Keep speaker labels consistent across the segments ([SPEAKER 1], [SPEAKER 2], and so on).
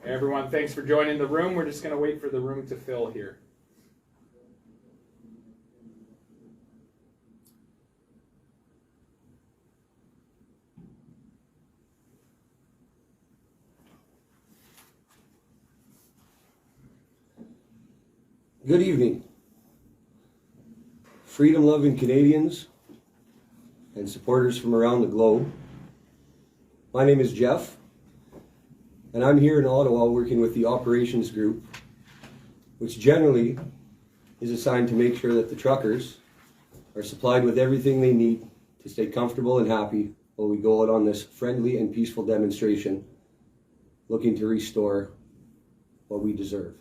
[SPEAKER 1] Everyone, thanks for joining the room. We're just going to wait for the room to fill here.
[SPEAKER 2] Good evening, freedom-loving Canadians and supporters from around the globe. My name is Jeff, and I'm here in Ottawa working with the operations group, which generally is assigned to make sure that the truckers are supplied with everything they need to stay comfortable and happy while we go out on this friendly and peaceful demonstration looking to restore what we deserve.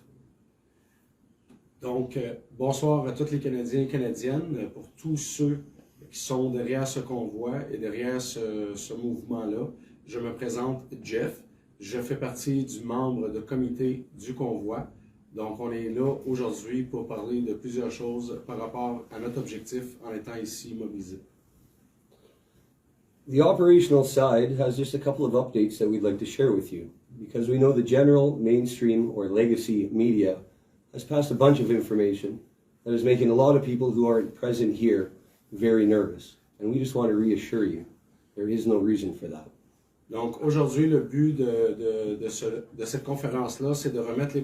[SPEAKER 3] Donc, bonsoir à tous les Canadiens et Canadiennes, pour tous ceux qui sont derrière ce convoi et derrière ce mouvement-là. Je me présente Jeff, je fais partie du membre de comité du convoi. Donc, on est là aujourd'hui pour parler de plusieurs choses par rapport à notre objectif en étant ici mobilisés.
[SPEAKER 2] The operational side has just a couple of updates that we'd like to share with you, because we know the general, mainstream, or legacy media has passed a bunch of information that is making a lot of people who aren't present here very nervous. And we just want to reassure you, there is no reason for that.
[SPEAKER 3] Donc aujourd'hui, le but de cette conférence-là, c'est de remettre les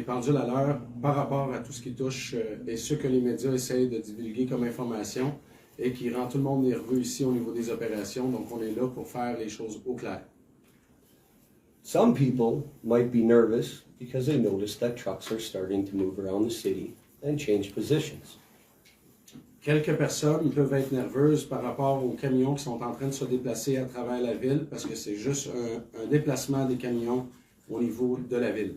[SPEAKER 3] pendules à l'heure par rapport à tout ce qui touche et ce que les médias essayent de divulguer comme information et qui rend tout le monde nerveux ici au niveau des opérations. Donc on est là pour faire les choses au clair.
[SPEAKER 2] Some people might be nervous because they notice that trucks are starting to move around the city and change positions.
[SPEAKER 3] Quelques personnes peuvent être nerveuses par rapport aux camions qui sont en train de se déplacer à travers la ville parce que c'est juste un déplacement des camions au niveau de la ville.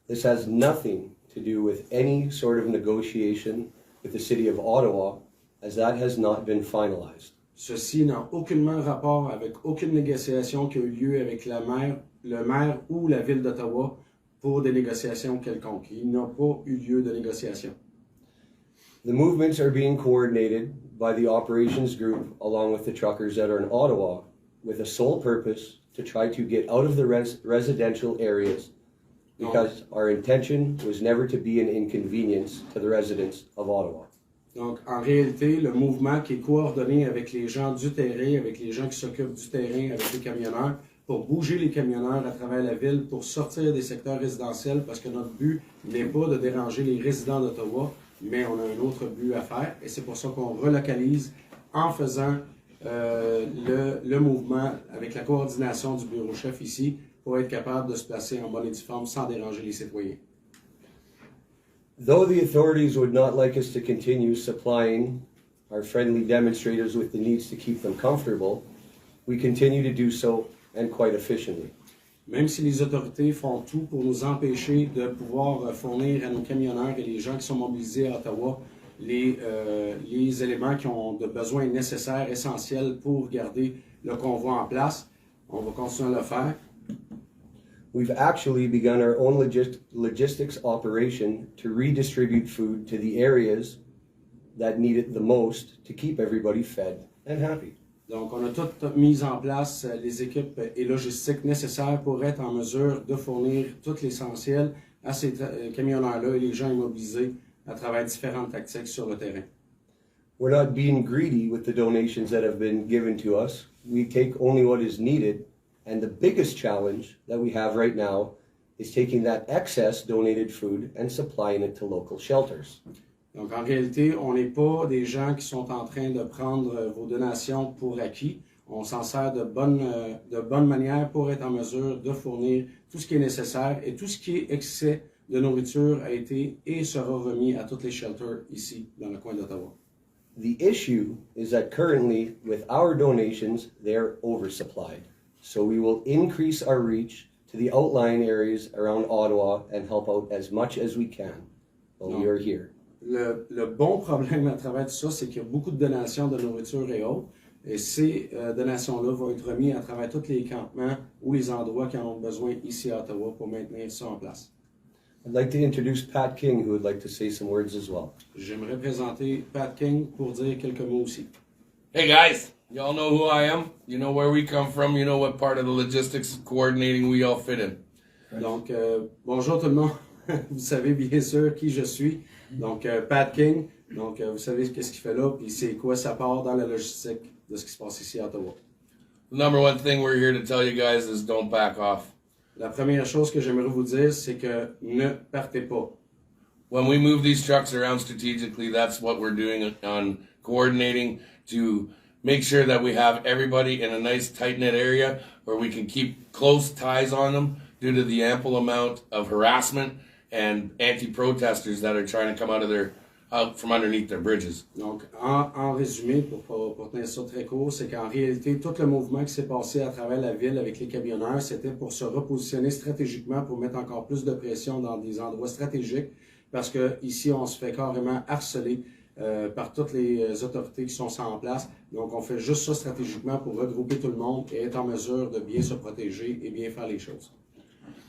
[SPEAKER 2] This has nothing to do with any sort of negotiation with the city of Ottawa, as that has not been finalized.
[SPEAKER 3] Ceci n'a aucunement rapport avec aucune négociation qui a eu lieu avec le maire ou la ville d'Ottawa pour des négociations quelconques. Il n'a pas eu lieu de négociation.
[SPEAKER 2] The movements are being coordinated by the operations group along with the truckers that are in Ottawa with a sole purpose to try to get out of the residential areas, because our intention was never to be an inconvenience to the residents of Ottawa.
[SPEAKER 3] Donc, en réalité, le mouvement qui est coordonné avec les gens du terrain, avec les gens qui s'occupent du terrain, avec les camionneurs, pour bouger les camionneurs à travers la ville, pour sortir des secteurs résidentiels, parce que notre but n'est pas de déranger les résidents d'Ottawa, mais on a un autre but à faire, et c'est pour ça qu'on relocalise en faisant le mouvement avec la coordination du bureau-chef ici, pour être capable de se placer en bonne et due forme sans déranger les citoyens.
[SPEAKER 2] Though the authorities would not like us to continue supplying our friendly demonstrators with the needs to keep them comfortable, we continue to do so, and quite efficiently.
[SPEAKER 3] Même si les autorités font tout pour nous empêcher de pouvoir fournir à nos camionneurs et les gens qui sont mobilisés à Ottawa les éléments qui ont de besoins nécessaires, essentiels pour garder le convoi en place, on va continuer à le faire.
[SPEAKER 2] We've actually begun our own logistics operation to redistribute food to the areas that need it the most to keep everybody fed and happy.
[SPEAKER 3] Donc, on a tout mis en place les équipes et logistiques nécessaires pour être en mesure de fournir tout l'essentiel à ces camionneurs-là et les gens immobilisés à travers différentes tactiques sur le terrain.
[SPEAKER 2] We're not being greedy with the donations that have been given to us. We take only what is needed, and the biggest challenge that we have right now is taking that excess donated food and supplying it to local shelters.
[SPEAKER 3] Donc, en réalité, on n'est pas des gens qui sont en train de prendre vos donations pour acquis. On s'en sert de bonne manière pour être en mesure de fournir tout ce qui est nécessaire, et tout ce qui est excès de nourriture a été et sera remis à tous les shelters ici, dans le coin d'Ottawa.
[SPEAKER 2] The issue is that currently, with our donations, they're oversupplied. So we will increase our reach to the outlying areas around Ottawa and help out as much as we can while we are here.
[SPEAKER 3] Le bon problème à travers tout ça, c'est qu'il y a beaucoup de donations de nourriture et autres, et ces donations-là vont être remises à travers tous les campements ou les endroits qui en ont besoin ici à Ottawa pour maintenir ça en place.
[SPEAKER 2] I'd like to introduce Pat King, who would like to say some words as well.
[SPEAKER 3] J'aimerais présenter Pat King pour dire quelques mots aussi.
[SPEAKER 4] Hey guys, Y'all know who I am. You know where we come from. You know what part of the logistics coordinating we all fit in.
[SPEAKER 3] Donc, bonjour tout le monde. Vous savez bien sûr qui je suis. Donc, Pat King. Donc, vous savez qu'est-ce qu'il fait là, puis c'est quoi sa part dans la logistique de ce qui se passe ici à Ottawa.
[SPEAKER 4] The number one thing we're here to tell you guys is don't back off.
[SPEAKER 3] La première chose que j'aimerais vous dire, c'est que ne partez pas.
[SPEAKER 4] When we move these trucks around strategically, that's what we're doing on coordinating to make sure that we have everybody in a nice tight-knit area where we can keep close ties on them due to the ample amount of harassment and anti-protesters that are trying to come out from underneath their bridges.
[SPEAKER 3] Donc, en résumé, pour tenir ça très court, c'est qu'en réalité, tout le mouvement qui s'est passé à travers la ville avec les camionneurs, c'était pour se repositionner stratégiquement, pour mettre encore plus de pression dans des endroits stratégiques, parce que ici, on se fait carrément harceler par toutes les autorités qui sont en place. Donc, on fait juste ça stratégiquement pour regrouper tout le monde et être en mesure de bien se protéger et bien faire les choses.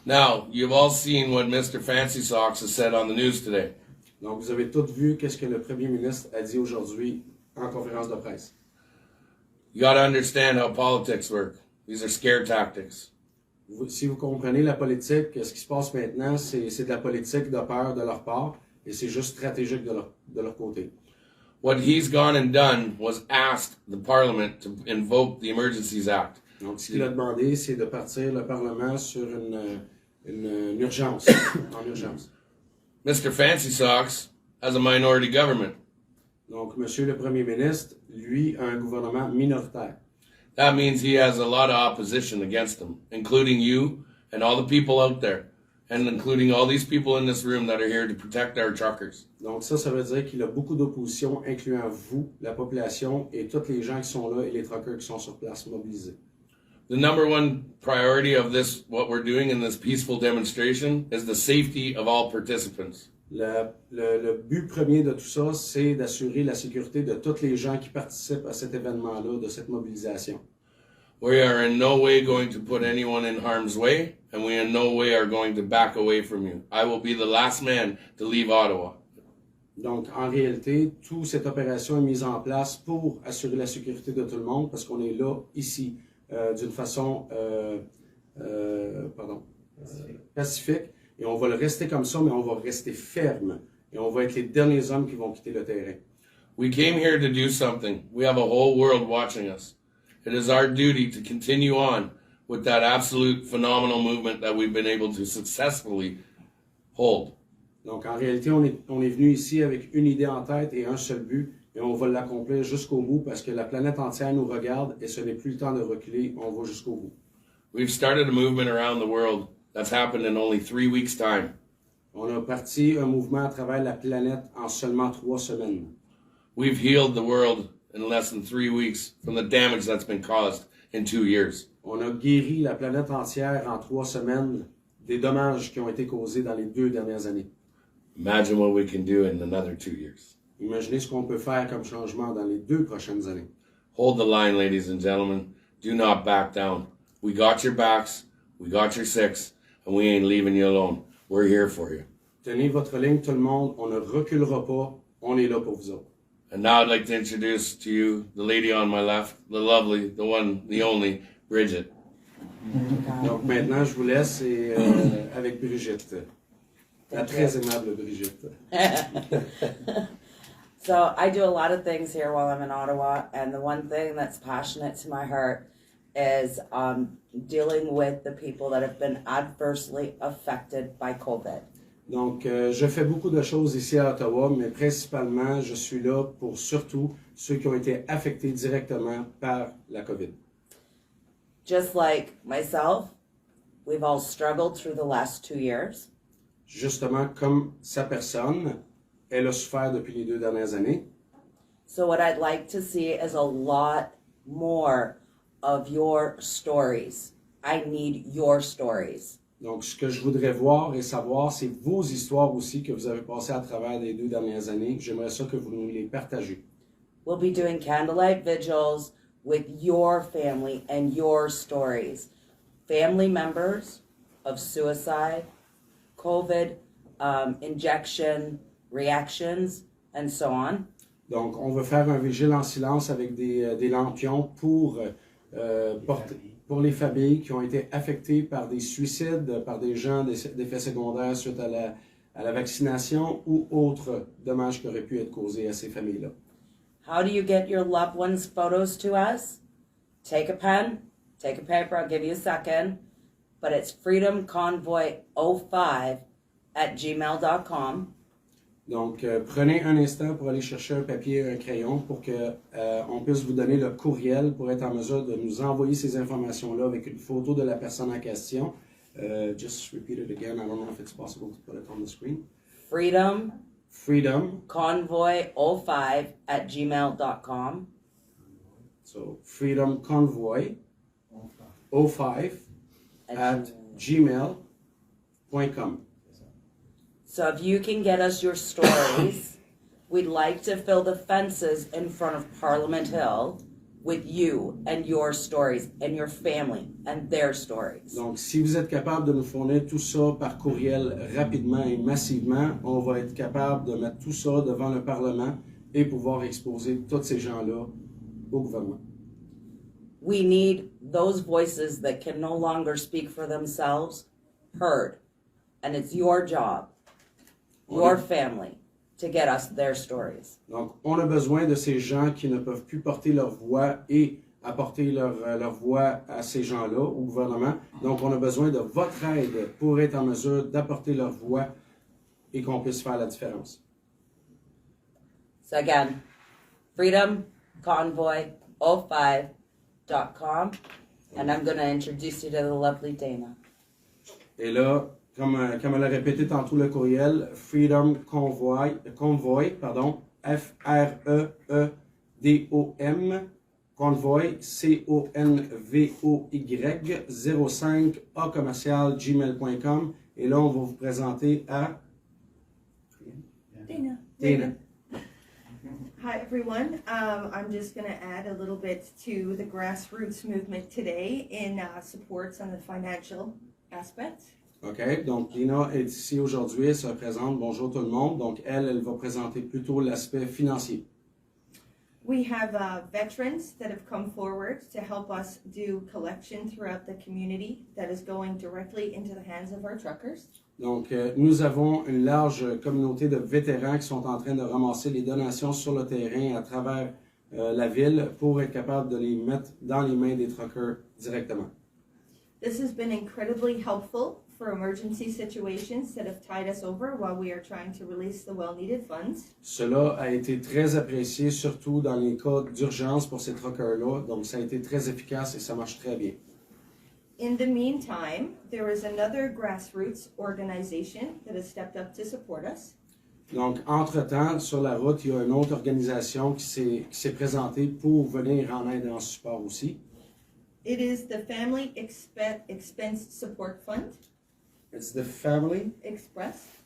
[SPEAKER 4] Now, you've all seen what Mr. Fancy Socks has said on the news today.
[SPEAKER 3] Donc, vous avez tous vu qu'est-ce que le premier ministre a dit aujourd'hui en conférence de presse.
[SPEAKER 4] You got to understand how politics work. These are scare tactics.
[SPEAKER 3] Si vous comprenez la politique, ce qui se passe maintenant, c'est de la politique de peur de leur part et c'est juste stratégique de leur côté.
[SPEAKER 4] What he's gone and done was asked the Parliament to invoke the Emergencies Act.
[SPEAKER 3] Donc, ce qu'il a demandé, c'est de partir le Parlement sur une urgence, en urgence.
[SPEAKER 4] Mr. Fancy Socks has a minority government.
[SPEAKER 3] Donc, Monsieur le Premier ministre, lui, a un gouvernement minoritaire.
[SPEAKER 4] That means he has a lot of opposition against him, including you and all the people out there, and including all these people in this room that are here to protect our truckers.
[SPEAKER 3] Donc, ça veut dire qu'il a beaucoup d'opposition, incluant vous, la population, et tous les gens qui sont là et les truckers qui sont sur place mobilisés.
[SPEAKER 4] The number one priority of this, what we're doing in this peaceful demonstration, is the safety of all participants.
[SPEAKER 3] Le but premier de tout ça, c'est d'assurer la sécurité de tous les gens qui participent à cet événement-là, de cette mobilisation.
[SPEAKER 4] We are in no way going to put anyone in harm's way, and we in no way are going to back away from you. I will be the last man to leave Ottawa.
[SPEAKER 3] Donc, en réalité, toute cette opération est mise en place pour assurer la sécurité de tout le monde, parce qu'on est là, ici, d'une façon pacifique. Et on va le rester comme ça, mais on va rester ferme. Et on va être les derniers hommes qui vont quitter le terrain.
[SPEAKER 4] We came here to do something. We have a whole world watching us. It is our duty to continue on with that absolute phenomenal movement that we've been able to successfully hold.
[SPEAKER 3] Donc, en réalité, on est venu ici avec une idée en tête et un seul but. Et on va l'accomplir jusqu'au bout parce que la planète entière nous regarde et ce n'est plus le temps de reculer. On va jusqu'au bout.
[SPEAKER 4] We've started a movement around the world that's happened in only 3 weeks' time.
[SPEAKER 3] On a parti un mouvement à travers la planète en seulement 3 semaines.
[SPEAKER 4] We've healed the world in less than 3 weeks from the damage that's been caused in 2 years.
[SPEAKER 3] On a guéri la planète entière en 3 semaines des dommages qui ont été causés dans les 2 dernières années.
[SPEAKER 4] Imagine what we can do in another 2 years.
[SPEAKER 3] Imaginez ce qu'on peut faire comme changement dans les 2 prochaines années.
[SPEAKER 4] Hold the line, ladies and gentlemen. Do not back down. We got your backs, we got your six, and we ain't leaving you alone. We're here for you.
[SPEAKER 3] Tenez votre ligne, tout le monde. On ne reculera pas. On est là pour vous autres.
[SPEAKER 4] And now I'd like to introduce to you the lady on my left, the lovely, the one, the only, Bridget.
[SPEAKER 3] Donc maintenant, je vous laisse avec Brigitte. La très aimable Brigitte.
[SPEAKER 5] So I do a lot of things here while I'm in Ottawa, and the one thing that's passionate to my heart is dealing with the people that have been adversely affected by COVID.
[SPEAKER 3] Donc, je fais beaucoup de choses ici à Ottawa, mais principalement, je suis là pour surtout ceux qui ont été affectés directement par la COVID.
[SPEAKER 5] Just like myself, we've all struggled through the last 2 years.
[SPEAKER 3] Justement, comme sa personne, elle a souffert depuis les 2 dernières années.
[SPEAKER 5] So what I'd like to see is a lot more of your stories. I need your stories.
[SPEAKER 3] Donc, ce que je voudrais voir et savoir, c'est vos histoires aussi que vous avez passées à travers les 2 dernières années. J'aimerais ça que vous nous les partagez.
[SPEAKER 5] We'll be doing candlelight vigils with your family and your stories. Family members of suicide, COVID, injection reactions, and so on.
[SPEAKER 3] Donc, on va faire un vigile en silence avec des lampions pour les familles qui ont été affectées par des suicides, par des gens d'effets secondaires suite à la vaccination ou autres dommages qui auraient pu être causés à ces familles-là.
[SPEAKER 5] How do you get your loved ones' photos to us? Take a pen, take a paper, I'll give you a second, but it's freedomconvoy05@gmail.com.
[SPEAKER 3] Donc, prenez un instant pour aller chercher un papier et un crayon pour que on puisse vous donner le courriel pour être en mesure de nous envoyer ces informations-là avec une photo de la personne en question. Just repeat it again. I don't know if it's possible to put it on the screen.
[SPEAKER 5] Freedom
[SPEAKER 3] Convoy05@gmail.com. So, Freedom Convoy 05@gmail.com.
[SPEAKER 5] So if you can get us your stories, we'd like to fill the fences in front of Parliament Hill with you and your stories and your family and their stories.
[SPEAKER 3] Donc, si vous êtes capable de nous fournir tout ça par courriel rapidement et massivement, on va être capable de mettre tout ça devant le Parlement et pouvoir exposer tous ces gens-là au gouvernement.
[SPEAKER 5] We need those voices that can no longer speak for themselves heard. And it's your job, your family, to get us their stories.
[SPEAKER 3] Donc, on a besoin de ces gens qui ne peuvent plus porter leur voix et apporter leur voix à ces gens-là, au gouvernement. Donc, on a besoin de votre aide pour être en mesure d'apporter leur voix et qu'on puisse faire la différence.
[SPEAKER 5] So again, freedomconvoy05.com, and I'm going to introduce you to the lovely Dana.
[SPEAKER 3] Et là, comme elle a répété tantôt le courriel, Freedom Convoy, F-R-E-E-D-O-M, Convoy, C-O-N-V-O-Y, 05 @gmail.com. Et là, on va vous présenter à
[SPEAKER 6] Dana. Hi, everyone. I'm just going to add a little bit to the grassroots movement today in supports on the financial aspect.
[SPEAKER 3] OK, donc Dina est ici aujourd'hui, elle se présente. Bonjour tout le monde. Donc elle va présenter plutôt l'aspect financier.
[SPEAKER 6] We have veterans that have come forward to help us do collection throughout the community that is going directly into the hands of our truckers.
[SPEAKER 3] Donc, nous avons une large communauté de vétérans qui sont en train de ramasser les donations sur le terrain à travers la ville pour être capable de les mettre dans les mains des truckers directement.
[SPEAKER 6] This has been incredibly helpful for emergency situations that have tied us over while we are trying to release the well-needed funds.
[SPEAKER 3] Cela a été très apprécié, surtout dans les cas d'urgence pour ces truckers-là. Donc, ça a été très efficace et ça marche très bien.
[SPEAKER 6] In the meantime, there is another grassroots organization that has stepped up to support us.
[SPEAKER 3] Donc, entre-temps, sur la route, il y a une autre organisation qui s'est présentée pour venir en aide et en support aussi.
[SPEAKER 6] It is the Family Expense Support Fund.
[SPEAKER 3] It's the Family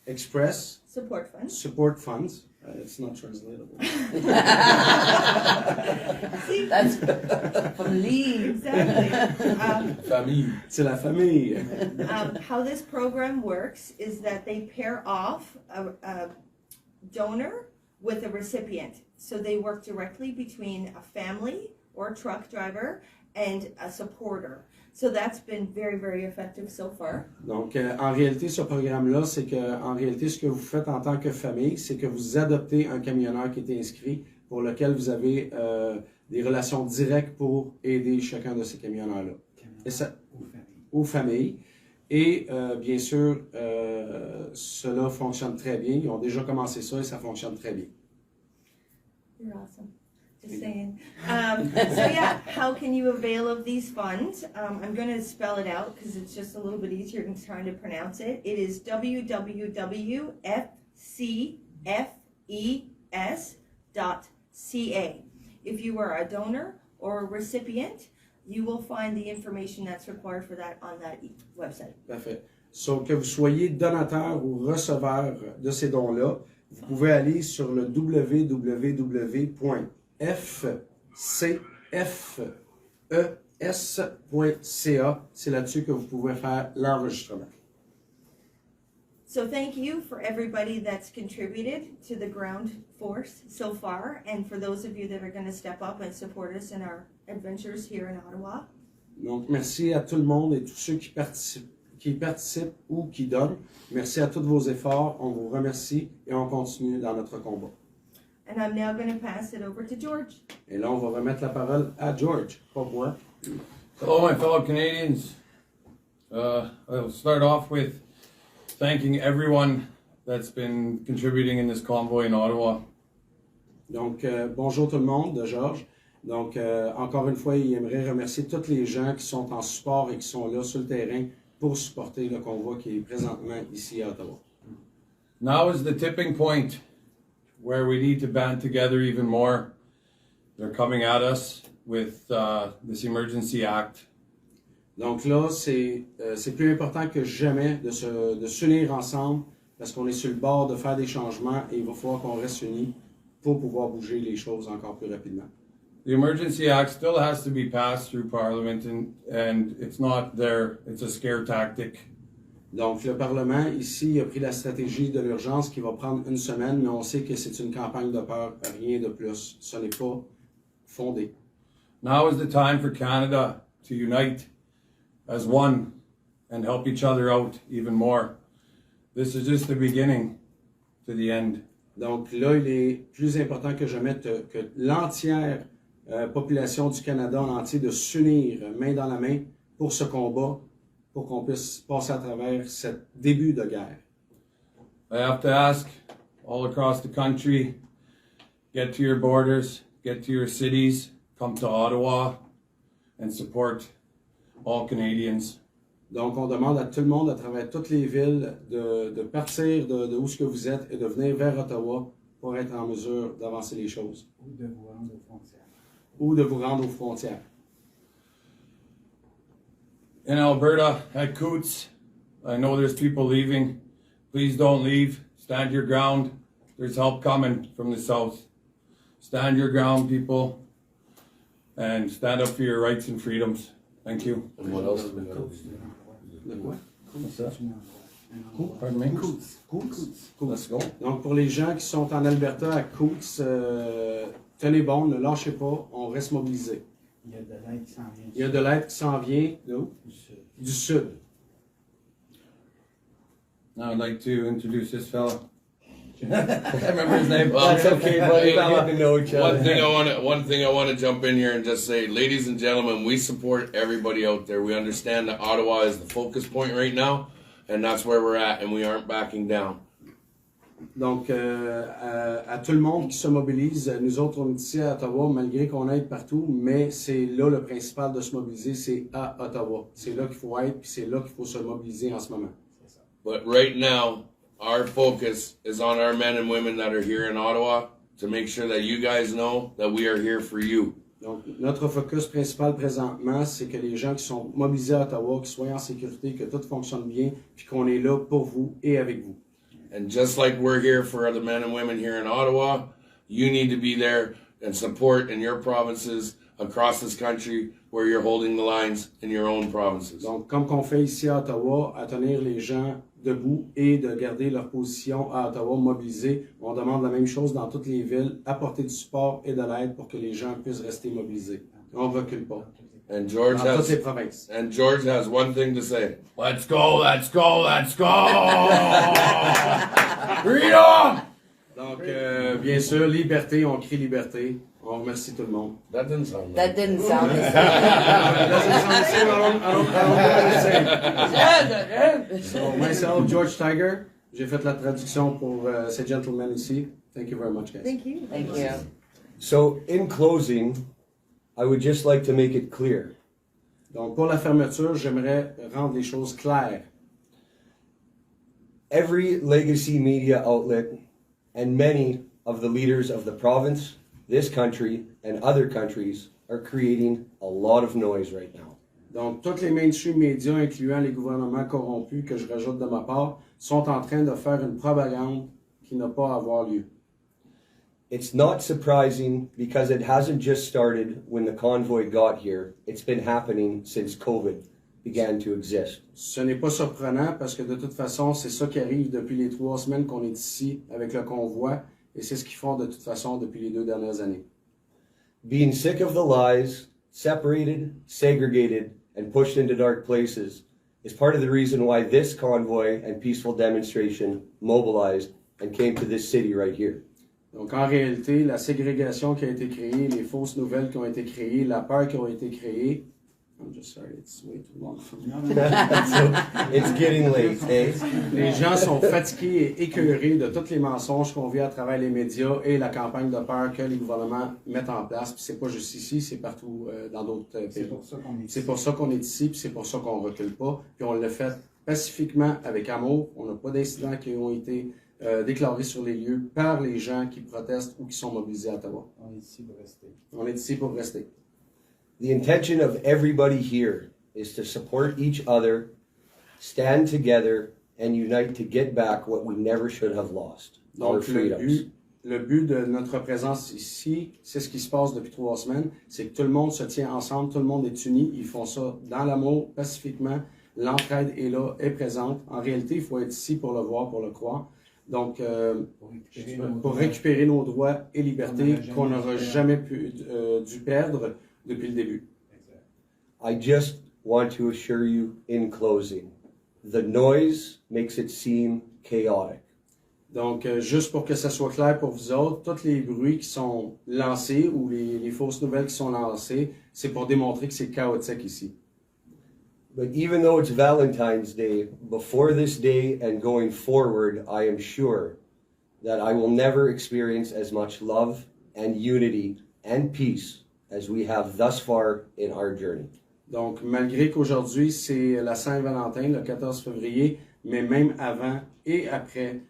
[SPEAKER 3] Express
[SPEAKER 6] Support Fund.
[SPEAKER 3] Support Funds. It's not translatable.
[SPEAKER 6] See?
[SPEAKER 5] That's family.
[SPEAKER 6] Exactly.
[SPEAKER 4] Famille.
[SPEAKER 3] C'est la famille.
[SPEAKER 6] How this program works is that they pair off a donor with a recipient. So they work directly between a family or a truck driver and a supporter. So that's been very, very effective so far.
[SPEAKER 3] Donc, en réalité, ce programme-là, c'est que, en réalité, ce que vous faites en tant que famille, c'est que vous adoptez un camionneur qui est inscrit pour lequel vous avez des relations directes pour aider chacun de ces camionneurs-là. Et ça, aux familles. Et bien sûr, cela fonctionne très bien. Ils ont déjà commencé ça et ça fonctionne très bien.
[SPEAKER 6] You're awesome. Just saying. So yeah, how can you avail of these funds? I'm going to spell it out because it's just a little bit easier than trying to pronounce it. It is www.fcfes.ca. If you are a donor or a recipient, you will find the information that's required for that on that website.
[SPEAKER 3] Parfait. So, que vous soyez donateur ou receveur de ces dons-là, vous pouvez aller sur le www.fcfes.ca. C'est là-dessus que vous pouvez faire l'enregistrement.
[SPEAKER 6] So thank you for everybody that's contributed to the ground force so far, and for those of you that are going to step up and support us in our adventures here in Ottawa.
[SPEAKER 3] Donc, merci à tout le monde et tous ceux qui participent ou qui donnent. Merci à tous vos efforts. On vous remercie et on continue dans notre combat.
[SPEAKER 6] And I'm now going to pass it over to George.
[SPEAKER 3] Et là, on va remettre la parole à George, pas moi.
[SPEAKER 7] Hello, my fellow Canadians. I'll start off with thanking everyone that's been contributing in this convoy in Ottawa.
[SPEAKER 3] Donc, bonjour tout le monde, de Georges. Donc, encore une fois, il aimerait remercier tous les gens qui sont en support et qui sont là sur le terrain pour supporter le convoi qui est présentement ici à Ottawa.
[SPEAKER 7] Now is the tipping point where we need to band together even more. They're coming at us with this Emergency Act.
[SPEAKER 3] Donc là, c'est plus important que jamais de s'unir ensemble parce qu'on est sur le bord de faire des changements et il va falloir qu'on reste unis pour pouvoir bouger les choses encore plus rapidement.
[SPEAKER 7] The Emergency Act still has to be passed through Parliament and it's not there, it's a scare tactic.
[SPEAKER 3] Donc le Parlement ici a pris la stratégie de l'urgence qui va prendre une semaine, mais on sait que c'est une campagne de peur, rien de plus. Ce n'est pas fondé.
[SPEAKER 7] Now is the time for Canada to unite as one and help each other out even more. This is just the beginning to the end.
[SPEAKER 3] Donc là, il est plus important que jamais que l'entière population du Canada en entier de s'unir main dans la main pour ce combat, pour qu'on puisse passer à travers ce début de guerre.
[SPEAKER 7] I have to ask all across the country, get to your borders, get to your cities, come to Ottawa and support all Canadians.
[SPEAKER 3] Donc, on demande à tout le monde à travers toutes les villes de partir de où ce que vous êtes et de venir vers Ottawa pour être en mesure d'avancer les choses.
[SPEAKER 8] Ou de vous rendre aux frontières.
[SPEAKER 3] Ou de vous rendre aux frontières.
[SPEAKER 7] In Alberta, at Coots, I know there's people leaving. Please don't leave. Stand your ground. There's help coming from the south. Stand your ground, people, and stand up for your rights and freedoms. Thank you.
[SPEAKER 4] And what else do we gotta do?
[SPEAKER 3] De quoi?
[SPEAKER 7] What's that? Pardon me?
[SPEAKER 3] Coots.
[SPEAKER 7] Let's go.
[SPEAKER 3] Donc, pour les gens qui sont en Alberta, à Coots, tenez bon, ne lâchez pas, on reste mobilisés.
[SPEAKER 8] Il y a de l'aide qui s'en vient.
[SPEAKER 3] Il y a de l'aide qui s'en vient d'où?
[SPEAKER 8] Du sud.
[SPEAKER 3] Du sud.
[SPEAKER 7] Now I'd like to introduce this fella. I remember his name.
[SPEAKER 4] Well,
[SPEAKER 2] That's okay, buddy.
[SPEAKER 4] Hey,
[SPEAKER 2] We get to know each other.
[SPEAKER 4] One thing I want to jump in here and just say, ladies and gentlemen, we support everybody out there. We understand that Ottawa is the focus point right now, and that's where we're at, and we aren't backing down.
[SPEAKER 3] Donc, à tout le monde qui se mobilise, nous autres, on est ici à Ottawa, malgré qu'on aide partout, mais c'est là le principal de se mobiliser, c'est à Ottawa. C'est là qu'il faut être, puis c'est là qu'il faut se mobiliser en ce moment.
[SPEAKER 4] But right now, our focus is on our men and women that are here in Ottawa to make sure that you guys know that we are here for you.
[SPEAKER 3] Donc, notre focus principal présentement, c'est que les gens qui sont mobilisés à Ottawa, qui soient en sécurité, que tout fonctionne bien, puis qu'on est là pour vous et avec vous.
[SPEAKER 4] And just like we're here for the men and women here in Ottawa, you need to be there and support in your provinces across this country where you're holding the lines in your own provinces.
[SPEAKER 3] Donc, comme qu'on fait ici à Ottawa, à tenir les gens debout et de garder leur position à Ottawa mobilisée, on demande la même chose dans toutes les villes, apporter du support et de l'aide pour que les gens puissent rester mobilisés. On ne recule pas.
[SPEAKER 4] And George
[SPEAKER 3] Dans toutes les provinces.
[SPEAKER 4] has one thing to say.
[SPEAKER 7] Let's go, let's go, let's go! Freedom!
[SPEAKER 3] Donc, bien sûr, liberté, on crie liberté. On remercie tout le monde.
[SPEAKER 4] That didn't sound
[SPEAKER 5] That didn't sound as
[SPEAKER 3] So, myself, George Tiger, j'ai fait la traduction pour ces gentlemen ici. Thank you very much, guys.
[SPEAKER 6] Thank you.
[SPEAKER 5] Thank you.
[SPEAKER 2] So, in closing, I would just like to make it clear.
[SPEAKER 3] Donc, pour la fermeture, j'aimerais rendre les choses claires.
[SPEAKER 2] Every legacy media outlet and many of the leaders of the province, this country, and other countries are creating a lot of noise right now.
[SPEAKER 3] Donc, tous les mainstream médias, incluant les gouvernements corrompus, que je rajoute de ma part, sont en train de faire une propagande qui n'a pas à avoir lieu.
[SPEAKER 2] It's not surprising because it hasn't just started when the convoy got here. It's been happening since COVID. began to exist.
[SPEAKER 3] Ce n'est pas surprenant parce que de toute façon, c'est ça qui arrive depuis les 3 semaines qu'on est ici avec le convoi et c'est ce qu'ils font de toute façon depuis les 2 dernières années.
[SPEAKER 2] Being sick of the lies, separated, segregated, and pushed into dark places is part of the reason why this convoy and peaceful demonstration mobilized and came to this city right here.
[SPEAKER 3] Donc en réalité, la ségrégation qui a été créée, les fausses nouvelles qui ont été créées, la peur qui a été créée. I'm just sorry, it's way too long for me.
[SPEAKER 2] So it's getting late, eh?
[SPEAKER 3] Les gens sont fatigués et écœurés de tous les mensonges qu'on vit à travers les médias et la campagne de peur que les gouvernements mettent en place. Puis c'est pas juste ici, c'est partout dans d'autres
[SPEAKER 8] C'est
[SPEAKER 3] pays.
[SPEAKER 8] pour ça qu'on est
[SPEAKER 3] C'est
[SPEAKER 8] ici.
[SPEAKER 3] pour ça qu'on est ici, puis c'est pour ça qu'on recule pas. Puis on le fait pacifiquement, avec amour. On n'a pas d'incidents qui ont été déclarés sur les lieux par les gens qui protestent ou qui sont mobilisés à Ottawa.
[SPEAKER 8] On est ici pour rester.
[SPEAKER 3] On est ici pour rester.
[SPEAKER 2] The intention of everybody here is to support each other, stand together, and unite to get back what we never should have lost, our
[SPEAKER 3] Donc
[SPEAKER 2] freedoms.
[SPEAKER 3] le but de notre présence ici, c'est ce qui se passe depuis 3 semaines, c'est que tout le monde se tient ensemble, tout le monde est uni, ils font ça dans l'amour, pacifiquement, l'entraide est là, est présente. En réalité, il faut être ici pour le voir, pour le croire. Donc, pour récupérer nos droits et libertés qu'on n'aura jamais dû perdre depuis le début.
[SPEAKER 2] I just want to assure you in closing, the noise makes it seem chaotic.
[SPEAKER 3] Donc, juste pour que ça soit clair pour vous autres, tous les bruits qui sont lancés ou les fausses nouvelles qui sont lancées, c'est pour démontrer que c'est chaotique ici.
[SPEAKER 2] But even though it's Valentine's Day, before this day and going forward, I am sure that I will never experience as much love and unity and peace as we have thus far in our journey.
[SPEAKER 3] Donc, malgré qu'aujourd'hui, c'est la Saint-Valentin, le 14 février, mais même avant et après,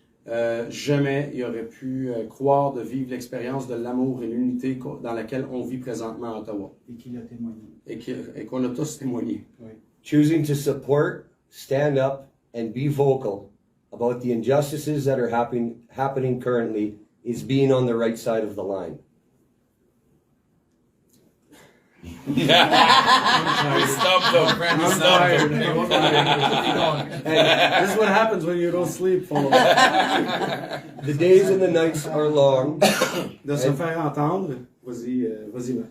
[SPEAKER 3] jamais il aurait pu croire de vivre l'expérience de l'amour et l'unité dans laquelle on vit présentement à Ottawa.
[SPEAKER 8] Et qu'il a témoigné.
[SPEAKER 3] Et qu'on a tous témoigné.
[SPEAKER 8] Oui.
[SPEAKER 2] Choosing to support, stand up, and be vocal about the injustices that are happening currently is being on the right side of the line.
[SPEAKER 4] Yeah. We stumped them, friend. We
[SPEAKER 3] I'm
[SPEAKER 4] stumped
[SPEAKER 3] tired.
[SPEAKER 4] them.
[SPEAKER 3] This is what happens when you don't sleep.
[SPEAKER 2] The days and the nights are long.
[SPEAKER 3] De se faire entendre. Vas-y, Marc.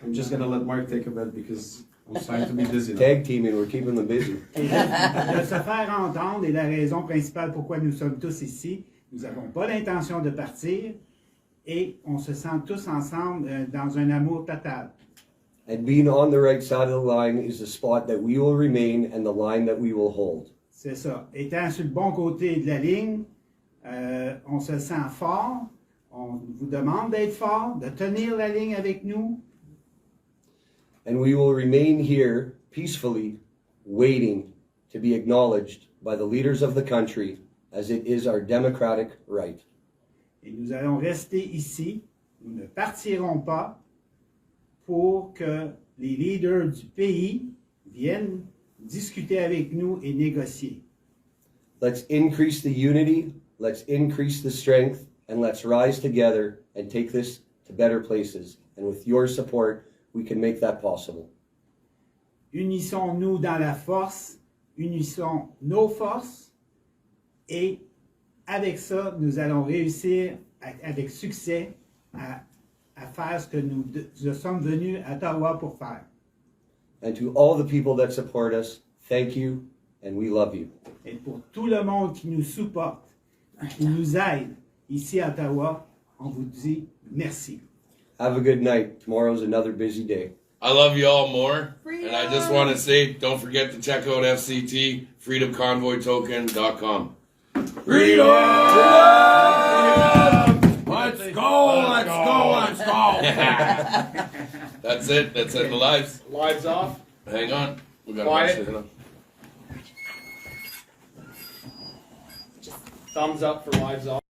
[SPEAKER 3] I'm just gonna let Mark take a bed because I'm starting to be busy now.
[SPEAKER 2] Tag teaming, we're keeping them busy.
[SPEAKER 8] Et de se faire entendre est la raison principale pourquoi nous sommes tous ici. Nous n'avons pas l'intention de partir et on se sent tous ensemble dans un amour total.
[SPEAKER 2] And being on the right side of the line is the spot that we will remain and the line that we will hold.
[SPEAKER 8] C'est ça. Étant sur le bon côté de la ligne, on se sent fort. On vous demande d'être fort, de tenir la ligne avec nous.
[SPEAKER 2] And we will remain here peacefully, waiting to be acknowledged by the leaders of the country as it is our democratic right.
[SPEAKER 8] Et nous allons rester ici. Nous ne partirons pas pour que les leaders du pays viennent discuter avec nous et négocier.
[SPEAKER 2] Let's increase the unity, let's increase the strength, and let's rise together and take this to better places. And with your support, we can make that possible.
[SPEAKER 8] Unissons-nous dans la force, unissons nos forces, et avec ça, nous allons réussir avec succès à faire ce que nous sommes venus à Ottawa pour faire.
[SPEAKER 2] And to all the people that support us, thank you, and we love you.
[SPEAKER 8] Et pour tout le monde qui nous supporte, qui nous aide ici à Ottawa, on vous dit merci.
[SPEAKER 2] Have a good night. Tomorrow's another busy day.
[SPEAKER 4] I love you all more. And I just want to say, don't forget to check out FCT, freedomconvoytoken.com. Freedom!
[SPEAKER 7] Let's go, let's go, let's go.
[SPEAKER 4] That's it. That's it. The lives.
[SPEAKER 1] Lives off.
[SPEAKER 4] Hang on. We got
[SPEAKER 1] Quiet.
[SPEAKER 4] to watch this.
[SPEAKER 1] Thumbs up for lives off.